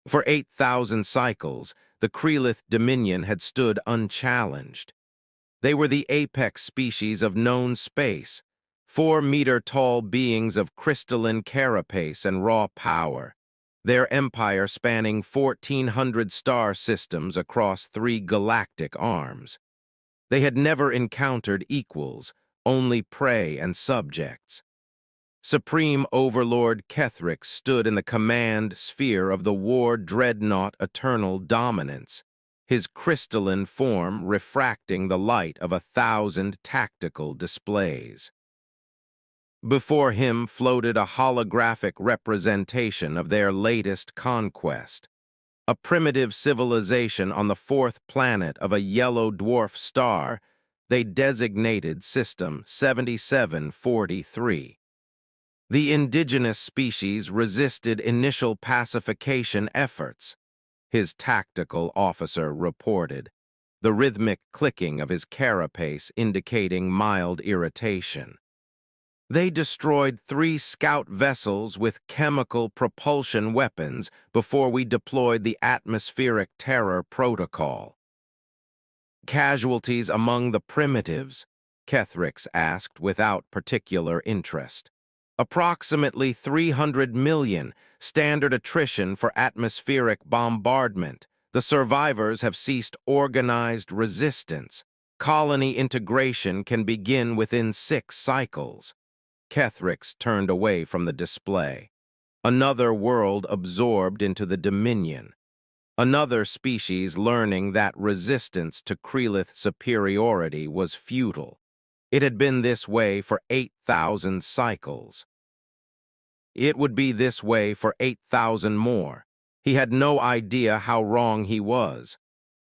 For 8,000 cycles, the Krelith Dominion had stood unchallenged. They were the apex species of known space, 4-meter-tall beings of crystalline carapace and raw power, their empire spanning 1,400 star systems across 3 galactic arms. They had never encountered equals, only prey and subjects. Supreme Overlord Ketheric stood in the command sphere of the war dreadnought Eternal Dominance, his crystalline form refracting the light of 1,000 tactical displays. Before him floated a holographic representation of their latest conquest, a primitive civilization on the 4th planet of a yellow dwarf star they designated System 7743. The indigenous species resisted initial pacification efforts, his tactical officer reported, the rhythmic clicking of his carapace indicating mild irritation. They destroyed 3 scout vessels with chemical propulsion weapons before we deployed the atmospheric terror protocol. Casualties among the primitives? Ketheric asked without particular interest. Approximately 300 million, standard attrition for atmospheric bombardment. The survivors have ceased organized resistance. Colony integration can begin within 6 cycles. Ketheric turned away from the display. Another world absorbed into the Dominion. Another species learning that resistance to Krelith superiority was futile. It had been this way for 8,000 cycles. It would be this way for 8,000 more. He had no idea how wrong he was.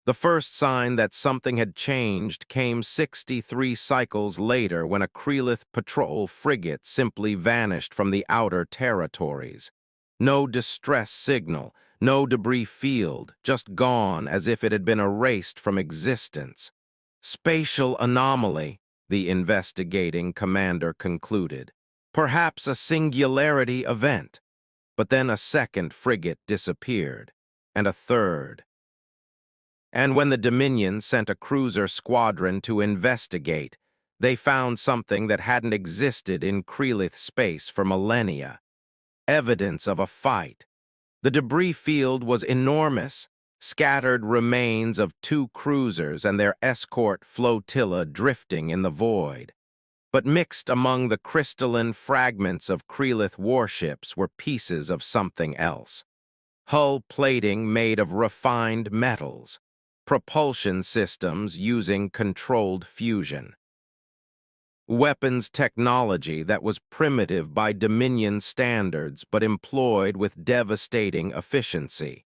The first sign that something had changed came 63 cycles later when a Krelith patrol frigate simply vanished from the outer territories. No distress signal, no debris field, just gone as if it had been erased from existence. Spatial anomaly, the investigating commander concluded. Perhaps a singularity event. But then a second frigate disappeared, and a third. And when the Dominion sent a cruiser squadron to investigate, they found something that hadn't existed in Krelith space for millennia. Evidence of a fight. The debris field was enormous, scattered remains of 2 cruisers and their escort flotilla drifting in the void. But mixed among the crystalline fragments of Krelith warships were pieces of something else. Hull plating made of refined metals, propulsion systems using controlled fusion. Weapons technology that was primitive by Dominion standards but employed with devastating efficiency.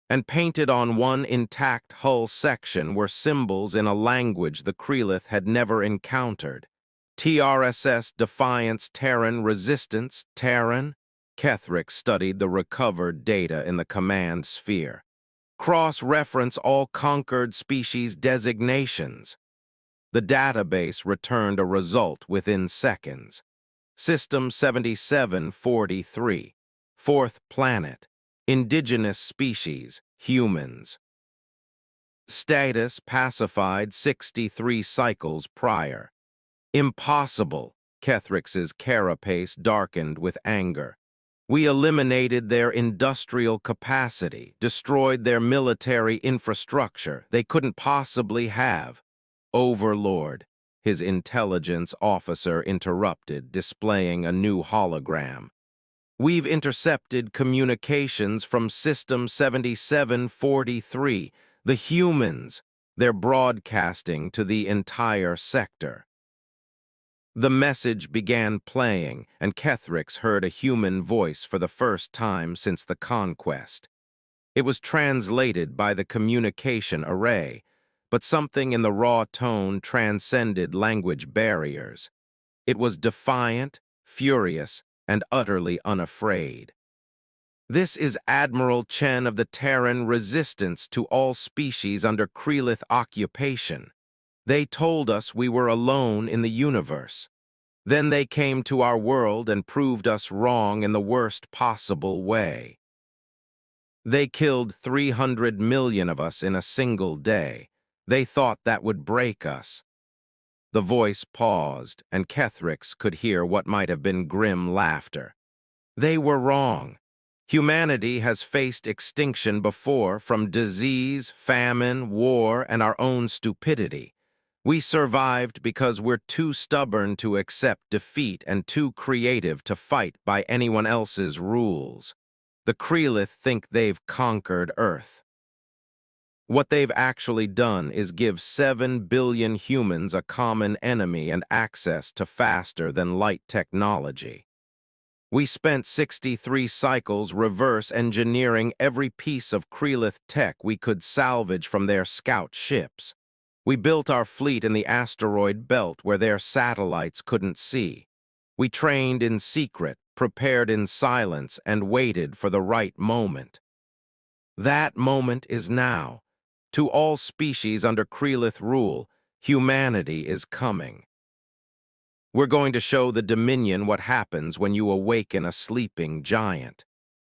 And painted on one intact hull section were symbols in a language the Krelith had never encountered. TRSS Defiance Terran Resistance Terran? Ketheric studied the recovered data in the command sphere. Cross-reference all conquered species designations. The database returned a result within seconds. System 7743, 4th planet, indigenous species, humans. Status pacified 63 cycles prior. Impossible, Ketheric's carapace darkened with anger. We eliminated their industrial capacity, destroyed their military infrastructure they couldn't possibly have. Overlord, his intelligence officer interrupted, displaying a new hologram. We've intercepted communications from System 7743, the humans. They're broadcasting to the entire sector. The message began playing, and Ketheric heard a human voice for the first time since the conquest. It was translated by the communication array, but something in the raw tone transcended language barriers. It was defiant, furious, and utterly unafraid. This is Admiral Chen of the Terran Resistance to all species under Krelith occupation. They told us we were alone in the universe. Then they came to our world and proved us wrong in the worst possible way. They killed 300 million of us in a single day. They thought that would break us. The voice paused, and Kethrix could hear what might have been grim laughter. They were wrong. Humanity has faced extinction before from disease, famine, war, and our own stupidity. We survived because we're too stubborn to accept defeat and too creative to fight by anyone else's rules. The Krelith think they've conquered Earth. What they've actually done is give 7 billion humans a common enemy and access to faster-than-light technology. We spent 63 cycles reverse engineering every piece of Krelith tech we could salvage from their scout ships. We built our fleet in the asteroid belt where their satellites couldn't see. We trained in secret, prepared in silence, and waited for the right moment. That moment is now. To all species under Krelith rule, humanity is coming. We're going to show the Dominion what happens when you awaken a sleeping giant.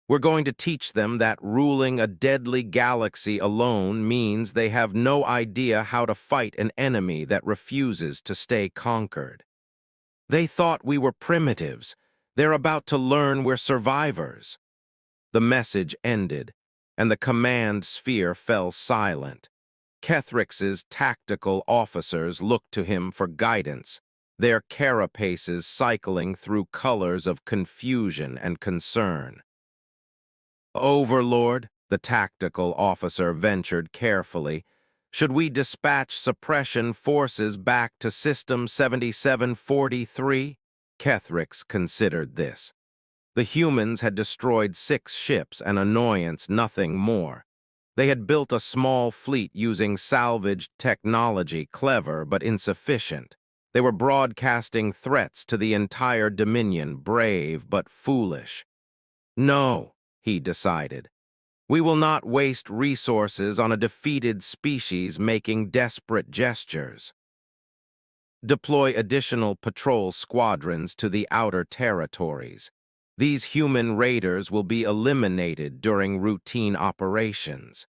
We're going to teach them that ruling a deadly galaxy alone means they have no idea how to fight an enemy that refuses to stay conquered. They thought we were primitives. They're about to learn we're survivors. The message ended, and the command sphere fell silent. Kethrix's tactical officers looked to him for guidance, their carapaces cycling through colors of confusion and concern. Overlord, the tactical officer ventured carefully, should we dispatch suppression forces back to System 7743? Kethrix considered this. The humans had destroyed 6 ships, an annoyance, nothing more. They had built a small fleet using salvaged technology, clever but insufficient. They were broadcasting threats to the entire Dominion, brave but foolish. No, he decided. We will not waste resources on a defeated species making desperate gestures. Deploy additional patrol squadrons to the outer territories. These human raiders will be eliminated during routine operations.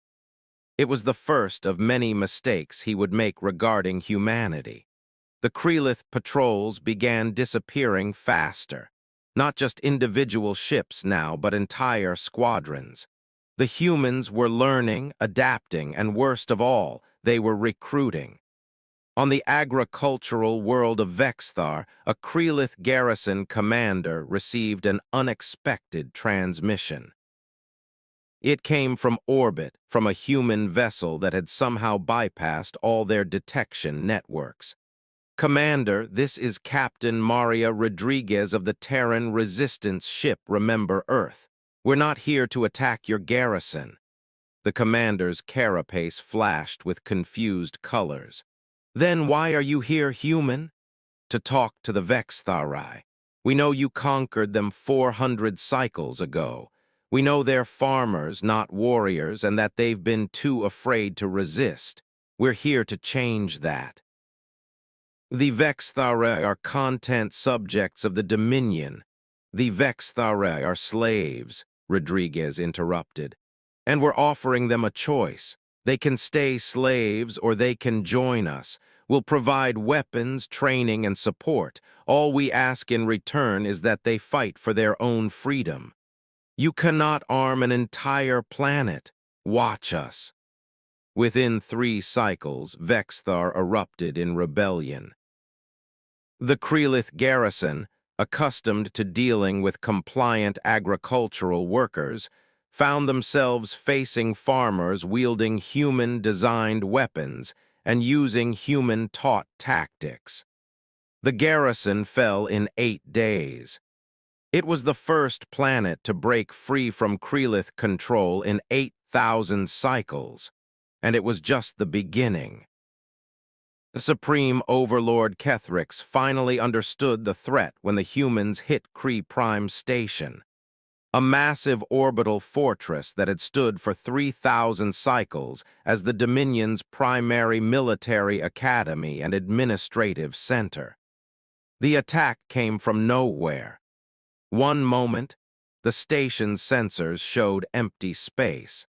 It was the first of many mistakes he would make regarding humanity. The Krelith patrols began disappearing faster. Not just individual ships now, but entire squadrons. The humans were learning, adapting, and worst of all, they were recruiting. On the agricultural world of Vexthar, a Krelith garrison commander received an unexpected transmission. It came from orbit, from a human vessel that had somehow bypassed all their detection networks. Commander, this is Captain Maria Rodriguez of the Terran resistance ship Remember Earth. We're not here to attack your garrison. The commander's carapace flashed with confused colors. Then why are you here, human? To talk to the Vexthari. We know you conquered them 400 cycles ago. We know they're farmers, not warriors, and that they've been too afraid to resist. We're here to change that. The Vexthari are content subjects of the Dominion. The Vexthari are slaves, Rodriguez interrupted. And we're offering them a choice. They can stay slaves or they can join us. We'll provide weapons, training, and support. All we ask in return is that they fight for their own freedom. You cannot arm an entire planet. Watch us. Within 3 cycles, Vexthar erupted in rebellion. The Krelith garrison, accustomed to dealing with compliant agricultural workers, found themselves facing farmers wielding human-designed weapons and using human-taught tactics. The garrison fell in 8 days. It was the first planet to break free from Krelith control in 8,000 cycles, and it was just the beginning. The Supreme Overlord Kethrix finally understood the threat when the humans hit Kree Prime Station, a massive orbital fortress that had stood for 3,000 cycles as the Dominion's primary military academy and administrative center. The attack came from nowhere. One moment, The station's sensors showed empty space.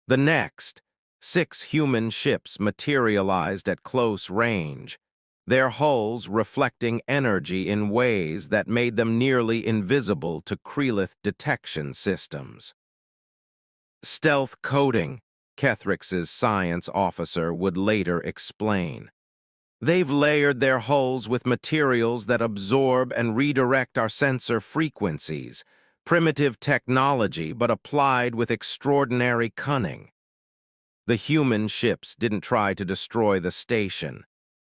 The next, 6 human ships materialized at close range, their hulls reflecting energy in ways that made them nearly invisible to Krelith detection systems. Stealth coding, Kethrix's science officer would later explain. They've layered their hulls with materials that absorb and redirect our sensor frequencies, primitive technology but applied with extraordinary cunning. The human ships didn't try to destroy the station.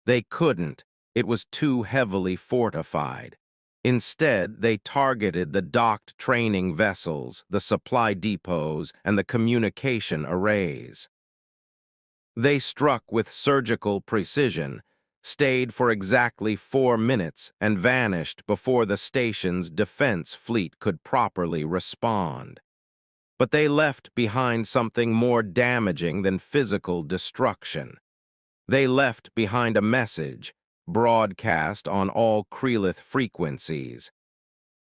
They couldn't. It was too heavily fortified. Instead, they targeted the docked training vessels, the supply depots, and the communication arrays. They struck with surgical precision, stayed for exactly 4 minutes, and vanished before the station's defense fleet could properly respond. But they left behind something more damaging than physical destruction. They left behind a message, broadcast on all Krelith frequencies.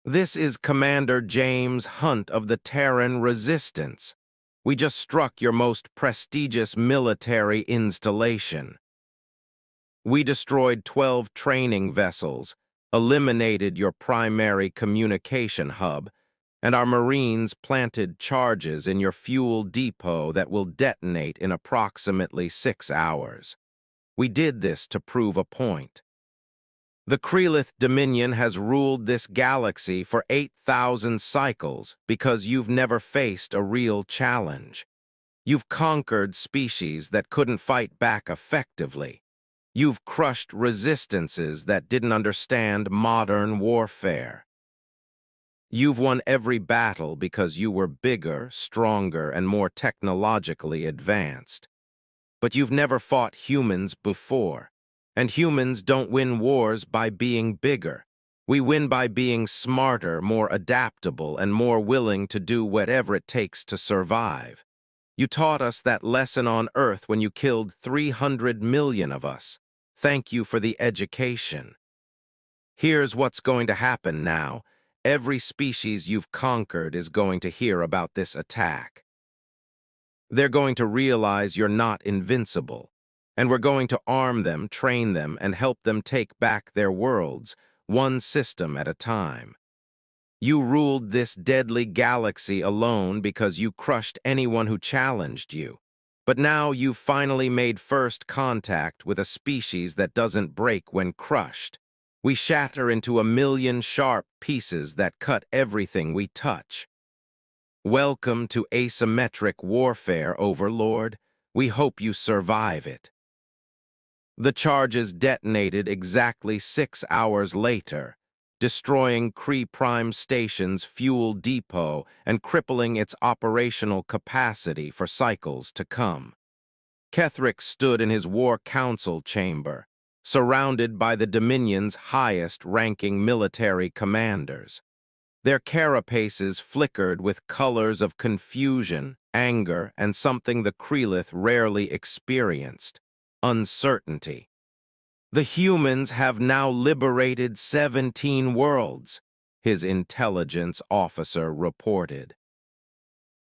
This is Commander James Hunt of the Terran Resistance. We just struck your most prestigious military installation. We destroyed 12 training vessels, eliminated your primary communication hub, and our Marines planted charges in your fuel depot that will detonate in approximately 6 hours. We did this to prove a point. The Krelith Dominion has ruled this galaxy for 8,000 cycles because you've never faced a real challenge. You've conquered species that couldn't fight back effectively. You've crushed resistances that didn't understand modern warfare. You've won every battle because you were bigger, stronger, and more technologically advanced. But you've never fought humans before. And humans don't win wars by being bigger. We win by being smarter, more adaptable, and more willing to do whatever it takes to survive. You taught us that lesson on Earth when you killed 300 million of us. Thank you for the education. Here's what's going to happen now. Every species you've conquered is going to hear about this attack. They're going to realize you're not invincible. And we're going to arm them, train them, and help them take back their worlds, one system at a time. You ruled this deadly galaxy alone because you crushed anyone who challenged you. But now you've finally made first contact with a species that doesn't break when crushed. We shatter into a million sharp pieces that cut everything we touch. Welcome to asymmetric warfare, Overlord. We hope you survive it. The charges detonated exactly 6 hours later, destroying Kree Prime Station's fuel depot and crippling its operational capacity for cycles to come. Kethrix stood in his War Council chamber, surrounded by the Dominion's highest-ranking military commanders. Their carapaces flickered with colors of confusion, anger, and something the Krelith rarely experienced: uncertainty. The humans have now liberated 17 worlds, his intelligence officer reported.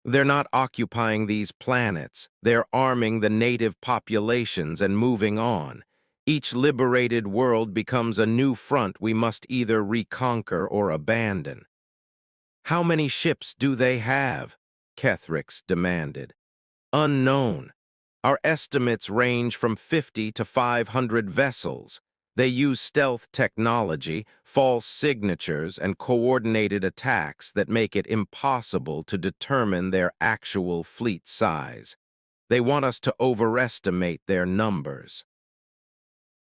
They're not occupying these planets. They're arming the native populations and moving on. Each liberated world becomes a new front we must either reconquer or abandon. How many ships do they have? Kethrix demanded. Unknown. Our estimates range from 50 to 500 vessels. They use stealth technology, false signatures, and coordinated attacks that make it impossible to determine their actual fleet size. They want us to overestimate their numbers.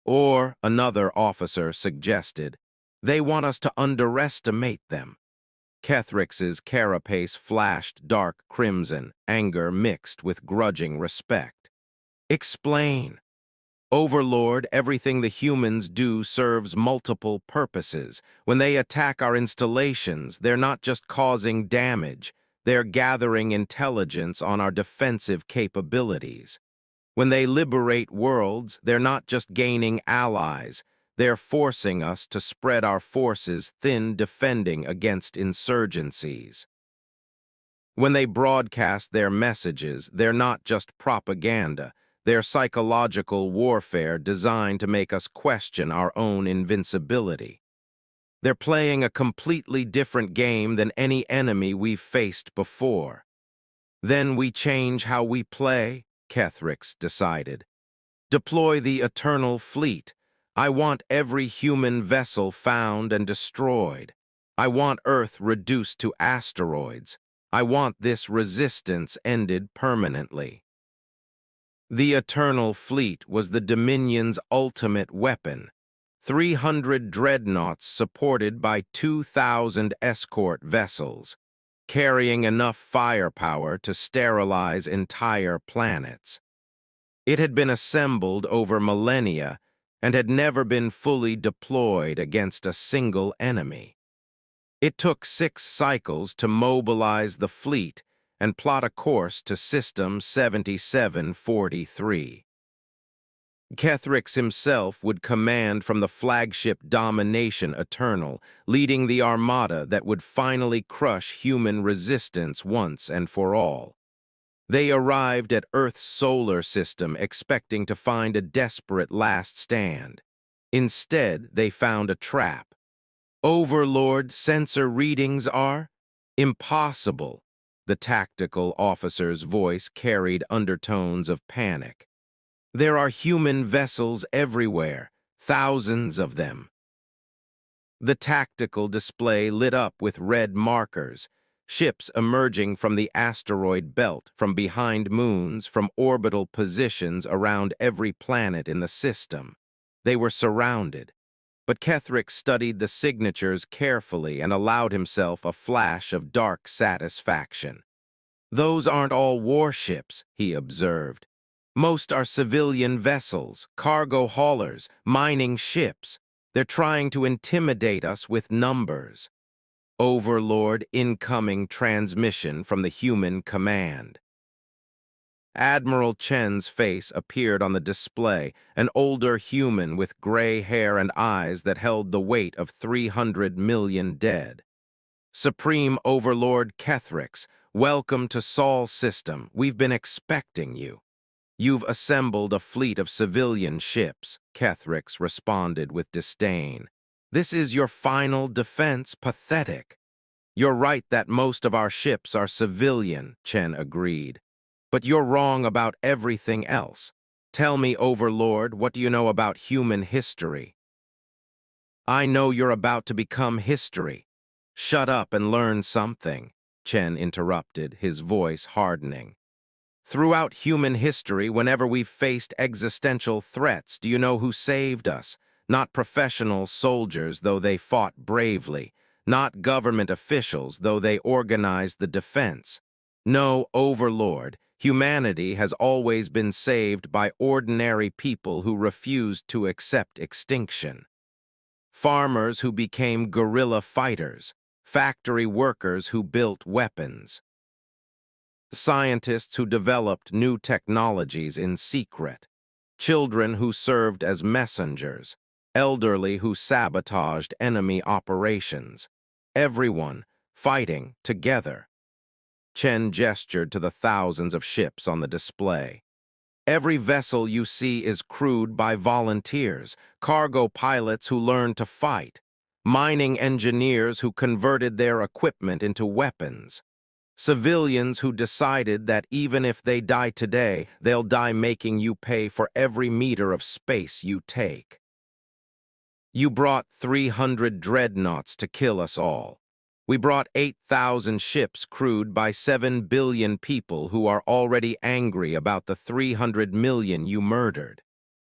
Or, another officer suggested, they want us to underestimate them. Kethrix's carapace flashed dark crimson, anger mixed with grudging respect. Explain. Overlord, everything the humans do serves multiple purposes. When they attack our installations, they're not just causing damage, they're gathering intelligence on our defensive capabilities. When they liberate worlds, they're not just gaining allies, They're forcing us to spread our forces thin, defending against insurgencies. When they broadcast their messages, they're not just propaganda. They're psychological warfare designed to make us question our own invincibility. They're playing a completely different game than any enemy we've faced before. Then we change how we play, Kethrix decided. Deploy the Eternal Fleet. I want every human vessel found and destroyed. I want Earth reduced to asteroids. I want this resistance ended permanently. The Eternal Fleet was the Dominion's ultimate weapon. 300 dreadnoughts supported by 2,000 escort vessels, carrying enough firepower to sterilize entire planets. It had been assembled over millennia and had never been fully deployed against a single enemy. It took 6 cycles to mobilize the fleet and plot a course to System 7743. Kethrix himself would command from the flagship Domination Eternal, leading the armada that would finally crush human resistance once and for all. They arrived at Earth's solar system expecting to find a desperate last stand. Instead, they found a trap. Overlord sensor readings are impossible. The tactical officer's voice carried undertones of panic. There are human vessels everywhere, thousands of them. The tactical display lit up with red markers, ships emerging from the asteroid belt, from behind moons, from orbital positions around every planet in the system. They were surrounded, but Kethrix studied the signatures carefully and allowed himself a flash of dark satisfaction. Those aren't all warships, he observed. Most are civilian vessels, cargo haulers, mining ships. They're trying to intimidate us with numbers. Overlord incoming transmission from the human command. Admiral Chen's face appeared on the display, an older human with gray hair and eyes that held the weight of 300 million dead. Supreme Overlord Kethrix, welcome to Sol System. We've been expecting you. You've assembled a fleet of civilian ships, Kethrix responded with disdain. This is your final defense, pathetic. You're right that most of our ships are civilian, Chen agreed. But you're wrong about everything else. Tell me, Overlord, what do you know about human history? I know you're about to become history. Shut up and learn something, Chen interrupted, his voice hardening. Throughout human history, whenever we've faced existential threats, do you know who saved us? Not professional soldiers, though they fought bravely. Not government officials, though they organized the defense. No, Overlord, humanity has always been saved by ordinary people who refused to accept extinction. Farmers who became guerrilla fighters. Factory workers who built weapons. Scientists who developed new technologies in secret, children who served as messengers, elderly who sabotaged enemy operations, everyone fighting together. Chen gestured to the thousands of ships on the display. Every vessel you see is crewed by volunteers, cargo pilots who learned to fight, mining engineers who converted their equipment into weapons, civilians who decided that even if they die today, they'll die making you pay for every meter of space you take. You brought 300 dreadnoughts to kill us all. We brought 8,000 ships crewed by 7 billion people who are already angry about the 300 million you murdered.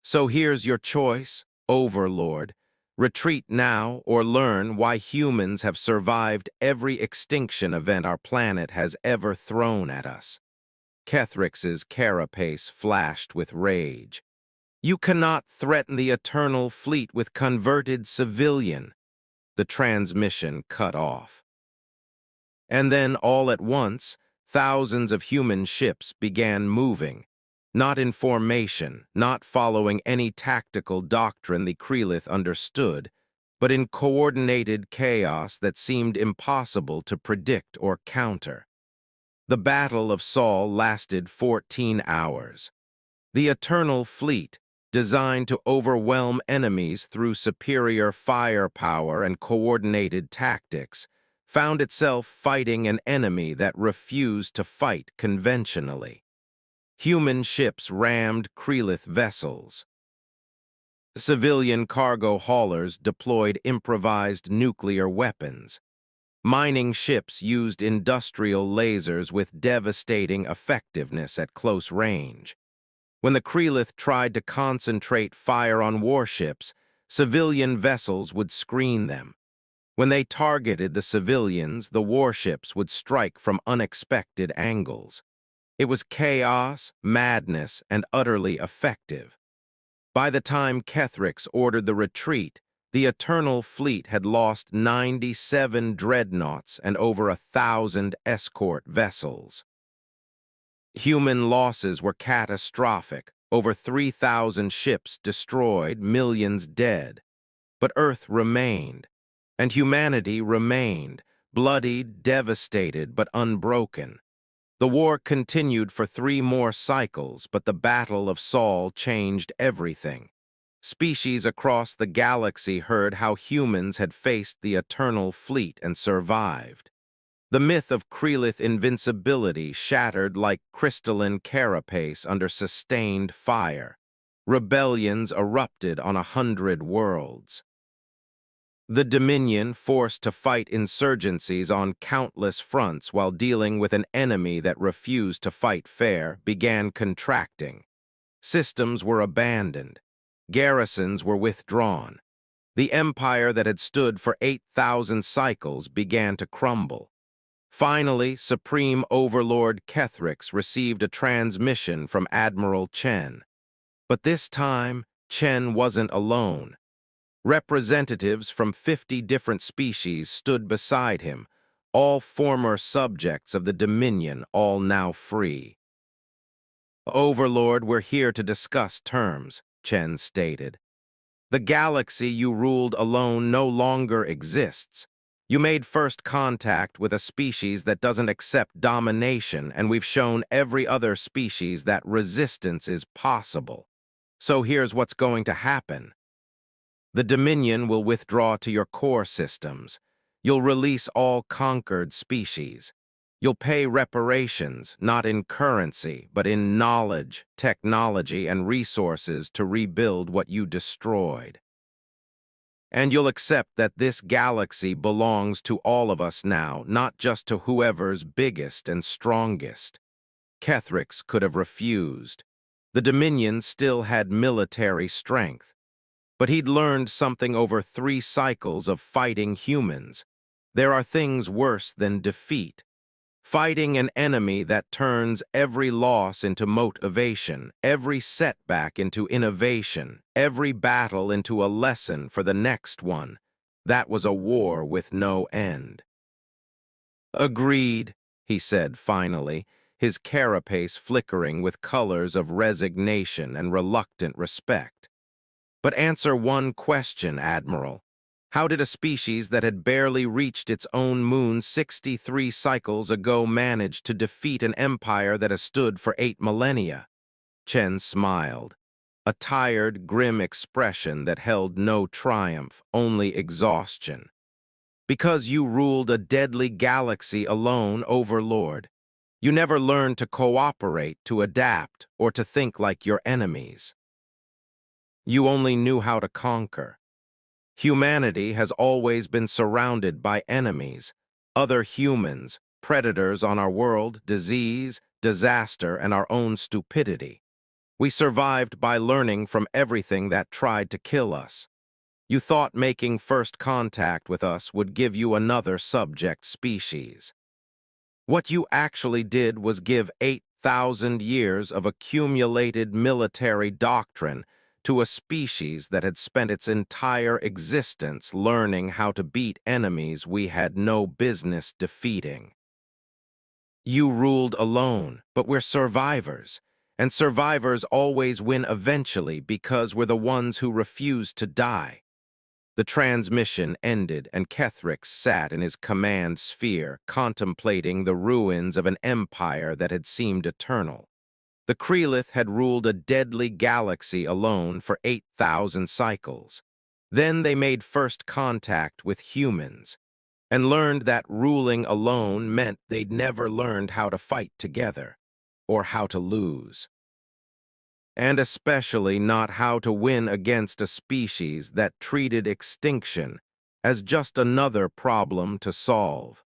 So here's your choice, Overlord. Retreat now or learn why humans have survived every extinction event our planet has ever thrown at us. Kethrix's carapace flashed with rage. You cannot threaten the Eternal Fleet with converted civilian. The transmission cut off. And then all at once, thousands of human ships began moving. not in formation, not following any tactical doctrine the Krelith understood, but in coordinated chaos that seemed impossible to predict or counter. The Battle of Saul lasted 14 hours. The Eternal Fleet, designed to overwhelm enemies through superior firepower and coordinated tactics, found itself fighting an enemy that refused to fight conventionally. Human ships rammed Krelith vessels. Civilian cargo haulers deployed improvised nuclear weapons. Mining ships used industrial lasers with devastating effectiveness at close range. When the Krelith tried to concentrate fire on warships, civilian vessels would screen them. When they targeted the civilians, the warships would strike from unexpected angles. It was chaos, madness, and utterly effective. By the time Kethrix ordered the retreat, the Eternal Fleet had lost 97 dreadnoughts and over 1,000 escort vessels. Human losses were catastrophic, over 3,000 ships destroyed, millions dead. But Earth remained, and humanity remained, bloodied, devastated, but unbroken. The war continued for 3 more cycles, but the Battle of Saul changed everything. Species across the galaxy heard how humans had faced the Eternal Fleet and survived. The myth of Krelith invincibility shattered like crystalline carapace under sustained fire. Rebellions erupted on 100 worlds. The Dominion, forced to fight insurgencies on countless fronts while dealing with an enemy that refused to fight fair, began contracting. Systems were abandoned. Garrisons were withdrawn. The empire that had stood for 8,000 cycles began to crumble. Finally, Supreme Overlord Kethrix received a transmission from Admiral Chen. But this time, Chen wasn't alone. Representatives from 50 different species stood beside him, all former subjects of the Dominion, all now free. "Overlord, we're here to discuss terms," Chen stated. "The galaxy you ruled alone no longer exists. You made first contact with a species that doesn't accept domination, and we've shown every other species that resistance is possible. So here's what's going to happen. The Dominion will withdraw to your core systems. You'll release all conquered species. You'll pay reparations, not in currency, but in knowledge, technology, and resources to rebuild what you destroyed. And you'll accept that this galaxy belongs to all of us now, not just to whoever's biggest and strongest." Kethrix could have refused. The Dominion still had military strength. But he'd learned something over 3 cycles of fighting humans. There are things worse than defeat. Fighting an enemy that turns every loss into motivation, every setback into innovation, every battle into a lesson for the next one. That was a war with no end. "Agreed," he said finally, his carapace flickering with colors of resignation and reluctant respect. "But answer one question, Admiral. How did a species that had barely reached its own moon 63 cycles ago manage to defeat an empire that has stood for 8 millennia? Chen smiled, a tired, grim expression that held no triumph, only exhaustion. "Because you ruled a deadly galaxy alone, Overlord. You never learned to cooperate, to adapt, or to think like your enemies. You only knew how to conquer. Humanity has always been surrounded by enemies, other humans, predators on our world, disease, disaster, and our own stupidity. We survived by learning from everything that tried to kill us. You thought making first contact with us would give you another subject species. What you actually did was give 8,000 years of accumulated military doctrine to a species that had spent its entire existence learning how to beat enemies we had no business defeating. You ruled alone, but we're survivors, And survivors always win eventually because we're the ones who refuse to die. The transmission ended, and Kethrix sat in his command sphere, contemplating the ruins of an empire that had seemed eternal. The Krelith had ruled a deadly galaxy alone for 8,000 cycles. Then they made first contact with humans, and learned that ruling alone meant they'd never learned how to fight together, or how to lose. And especially not how to win against a species that treated extinction as just another problem to solve.